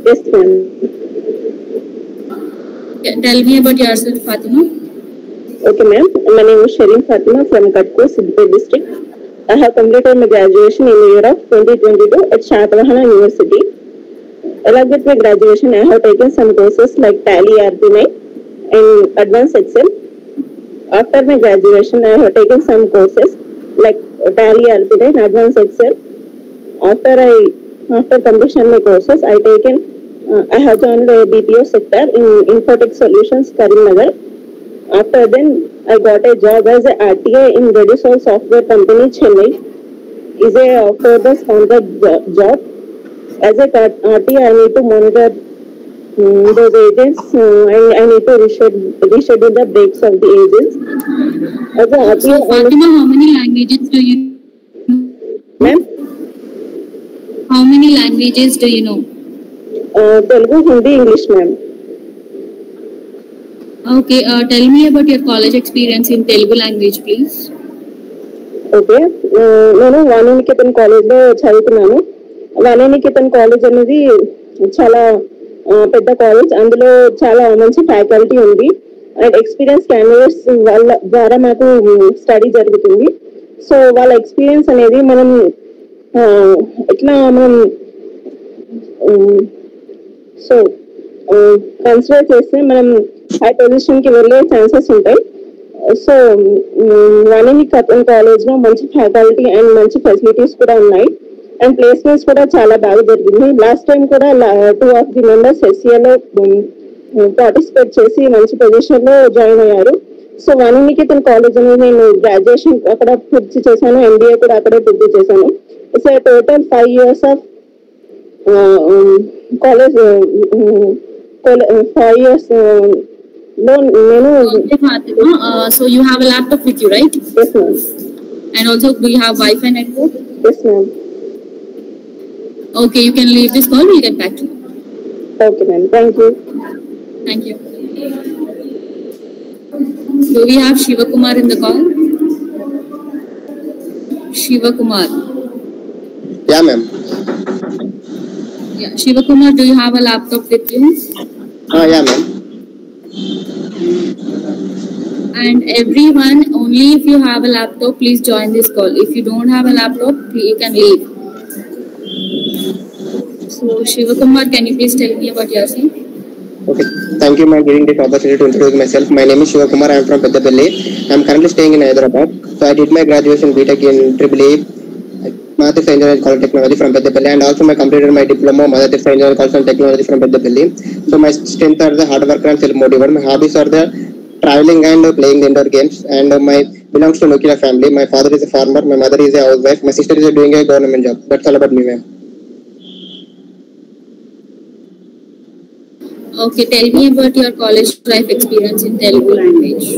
Yes, ma'am. Tell me about yourself, Fatima. Okay, ma'am. My name is Shareen Fatima from Katko, Siddipet district. I have completed my graduation in the year of 2022 at Shatavahana University. Along with my graduation, I have taken some courses like Tally RP9 and Advanced Excel. After my graduation, I have taken some courses like Tally RP9, Advanced Excel. After completion of my courses, I have joined the BPO sector in Infotech Solutions, Karimnagar. After then, I got a job as a RTA in Redisol Software Company, Chennai. Is a further contract job. As a RTA, I need to monitor those agents. I need to reschedule the breaks of the agents. As a RTA, So, Fatima, how many languages do you know? Ma'am? How many languages do you know? Telugu, Hindi, English, ma'am. Okay, tell me about your college experience in Telugu language, please. Okay, నేను వాణినికేతన్ కాలేజ్లో చదువుతున్నాను. Vani Niketan college అనేది చాలా పెద్ద college. అందులో చాలా మంచి faculty ఉంది అండ్ ఎక్స్పీరియన్స్ క్యాండిడేట్స్ వాళ్ళ ద్వారా మాకు స్టడీ జరుగుతుంది. సో వాళ్ళ ఎక్స్పీరియన్స్ అనేది మనం ఎట్లా మనం సో కన్సిడర్ చేస్తే మనం హై పొజిషన్కి వెళ్ళే ఛాన్సెస్ ఉంటాయి. సో వాణినికేతన్ కాలేజ్లో మంచి ఫ్యాకల్టీ అండ్ మంచి ఫెసిలిటీస్ కూడా ఉన్నాయి అండ్ ప్లేస్మెంట్స్ కూడా చాలా బాగా జరిగింది. లాస్ట్ టైం కూడా 2 of the members SCAలో పార్టిసిపేట్ చేసి మంచి పొజిషన్లో జాయిన్ అయ్యారు. సో వాణినికేతన్ కాలేజ్ అనేది నేను గ్రాడ్యుయేషన్ అక్కడ పూర్తి చేశాను, MBA కూడా అక్కడే పూర్తి చేశాను. It's total 5 years of college 5 years no, Okay, Fatima. So you have a laptop with you, right? Yes, ma'am. And also, do you have Wi-Fi network? Yes, ma'am. Okay, you can leave this call. We'll get back to you. Okay, ma'am. Thank you. Thank you. Do we have Shivakumar in the call? Shivakumar. Yeah, ma'am. Yeah, Shivakumar, do you have a laptop with you? Yeah, ma'am. And everyone, only if you have a laptop, please join this call. If you don't have a laptop, you can leave. So, Shivakumar, can you please tell me about yourself? Okay. Thank you, ma'am, giving this opportunity to introduce myself. My name is Shivakumar. I am from Peddapalli. I am currently staying in Hyderabad. So, I did my graduation BTech in EEE, Mother Teresa Engineering College Technology from Peddapalli, and also I completed my diploma Mother Teresa Engineering College and Technology from Peddapalli. So, my strengths are the hard worker and self-motivated. My hobbies are the traveling and playing the indoor games, and my belongs to nuclear family. My father is a farmer, my mother is a housewife, my sister is doing a government job. That's all about me, ma'am. Okay, tell me about your college life experience in Telugu language.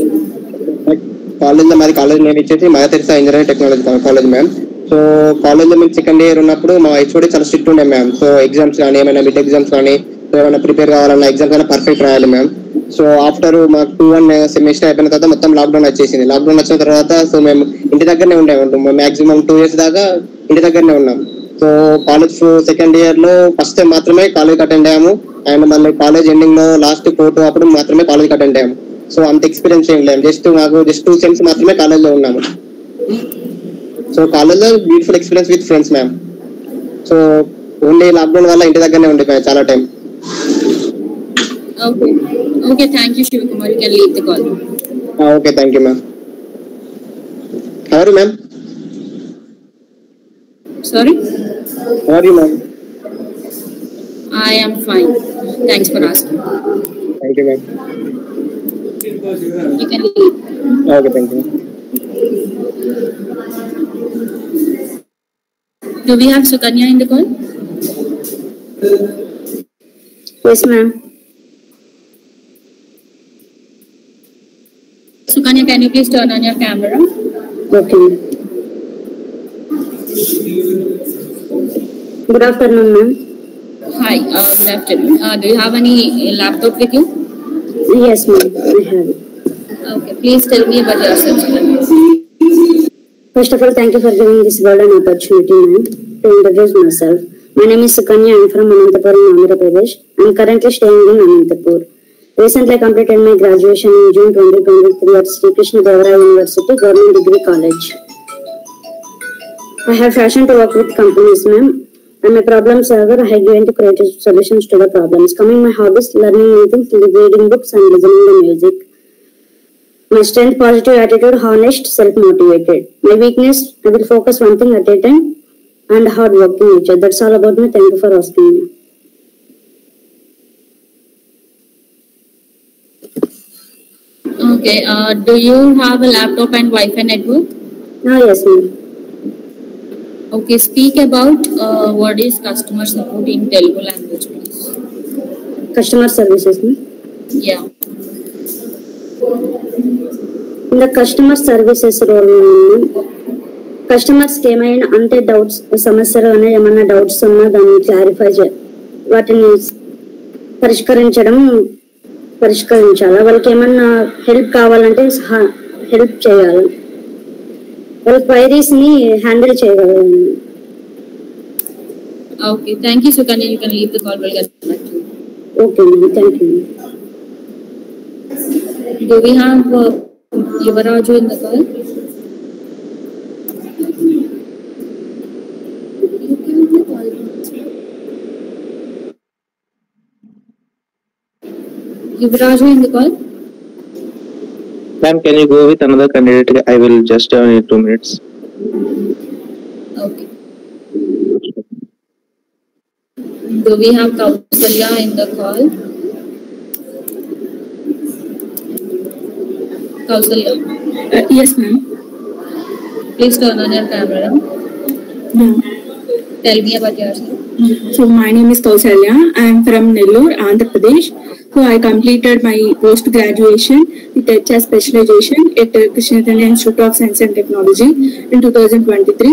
College లో మాది college name ఇచ్చేసి mother Teresa engineering technology college ma'am. So college లో మేము second year ఉన్నప్పుడు మా HOD చాలా strict ఉండే ma'am. So exams కానీ ఏమైనా మిడ్ ఎగ్జామ్స్ కానీ ఏమైనా ప్రిపేర్ కావాలన్నా ఎగ్జామ్స్ అయినా పర్ఫెక్ట్ రాయాలి మ్యామ్. సో ఆఫ్టర్ మాకు 2-1 సెమిస్టర్ అయిపోయిన తర్వాత మొత్తం లాక్డౌన్ వచ్చేసింది. లాక్డౌన్ వచ్చిన తర్వాత సో మేము ఇంటి దగ్గరనే ఉండేవాళ్ళం. మాక్సిమం 2 years దాకా ఇంటి దగ్గరనే ఉన్నాం. సో కాలేజ్ సెకండ్ ఇయర్ లో ఫస్ట్ టైం మాత్రమే కాలేజ్ అటెండ్ అయ్యాము అండ్ మళ్ళీ కాలేజ్ ఎండింగ్ లో లాస్ట్ 4 అప్పుడు మాత్రమే కాలేజ్ అటెండ్ అయ్యాము. సో అంత ఎక్స్పీరియన్స్ ఏం లేదు, నాకు 2 సెమ్స్ మాత్రమే కాలేజ్ లో ఉన్నాము. సో కాలేజ్ లో beautiful experience with friends ma'am. So only lockdown వల్ల ఇంటి దగ్గరనే ఉండిపోయాయి చాలా time. Okay, thank you, Shivakumar. You can leave the call. Okay, thank you, ma'am. How are you, ma'am? Sorry? How are you, ma'am? I am fine. Thanks for asking. Thank you, ma'am. You can leave. Okay, thank you. Do we have Sukanya in the call? Yes, ma'am. Sukanya, can you please turn on your camera? Okay. Good afternoon, ma'am. Hi, good afternoon. Do you have any laptop with you? Yes, ma'am. I have it. Okay, please tell me about yourself. First of all, thank you for giving this golden opportunity, ma'am, to introduce myself. My name is Sukanya. I am from Anantapuram, Andhra Pradesh. I am currently staying in Anantapur. Recently, I completed my graduation in June 2023 at Sri Krishna Devaraya University, Government Degree College. I have passion to work with companies, ma'am. I'm a problem solver. I have given to create solutions to the problems. Coming my hobbies, learning new things, reading books and listening to music. My strength, positive attitude, honest, self-motivated. My weakness, I will focus one thing at a time and hard-working nature. That's all about me. Thank you for asking me. Okay, do you have a laptop and Wi-Fi network? Yes, ma'am. Okay, speak about what is customer support in Telugu language, please. Customer services, ma'am. Yeah. In the customer services role, కస్టమర్స్కి ఏమైనా అంటే doubts సమస్యలు అనేది ఏమైనా doubts ఉన్నా దాన్ని clarify వాటిని పరిష్కరించాలి. వాళ్ళకి ఏమన్నా హెల్ప్ కావాలంటే హెల్ప్ చేయాలి. వాళ్ళ క్వైరీస్ని హ్యాండిల్ చేయగలగాలి. Okay, thank you, Sukanya. You can leave the call. We'll get back to you. Okay, thank you. Do we have Yuvaraju in the call? Yuvaraju in the call? Ma'am, can you go with another candidate? I will just join in 2 minutes. Okay. Do we have Kausalya in the call? Kausalya? Yes, ma'am. Please turn on your camera. Yeah. Tell me about yourself. So my name is Kausalya. I am from Nellore, Andhra Pradesh. So I completed my post-graduation with HR specialization at Krishna Chaitanya Institute of Science and Technology in 2023.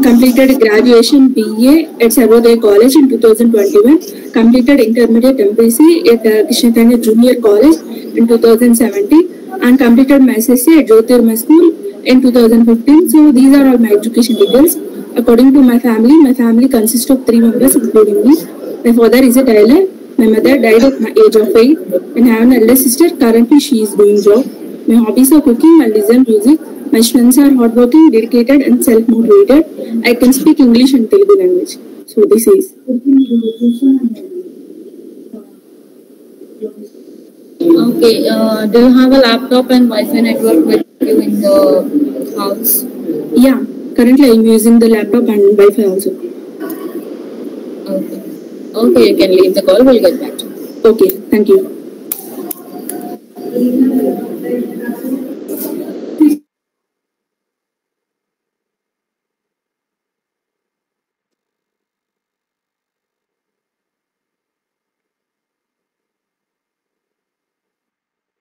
Completed graduation BA at Sarvodaya College in 2021. Completed intermediate MPC at Krishna Chaitanya Junior College in 2017 and completed my SSC at Jyotirma School in 2015. So these are all my education details. According to my family consists of 3 members including me. My father is a tailor. My mother died at my age of 8 and I have an elder sister. Currently she is doing job. My hobbies are cooking and listen music. My strengths are hardworking, dedicated and self-motivated. I can speak English and Telugu language. So this is. Okay, do you have a laptop and Wi-Fi network with you in the house? Yeah, currently I am using the laptop and Wi-Fi also. Okay. Okay, you can leave the call. We'll get back to you. Okay, thank you.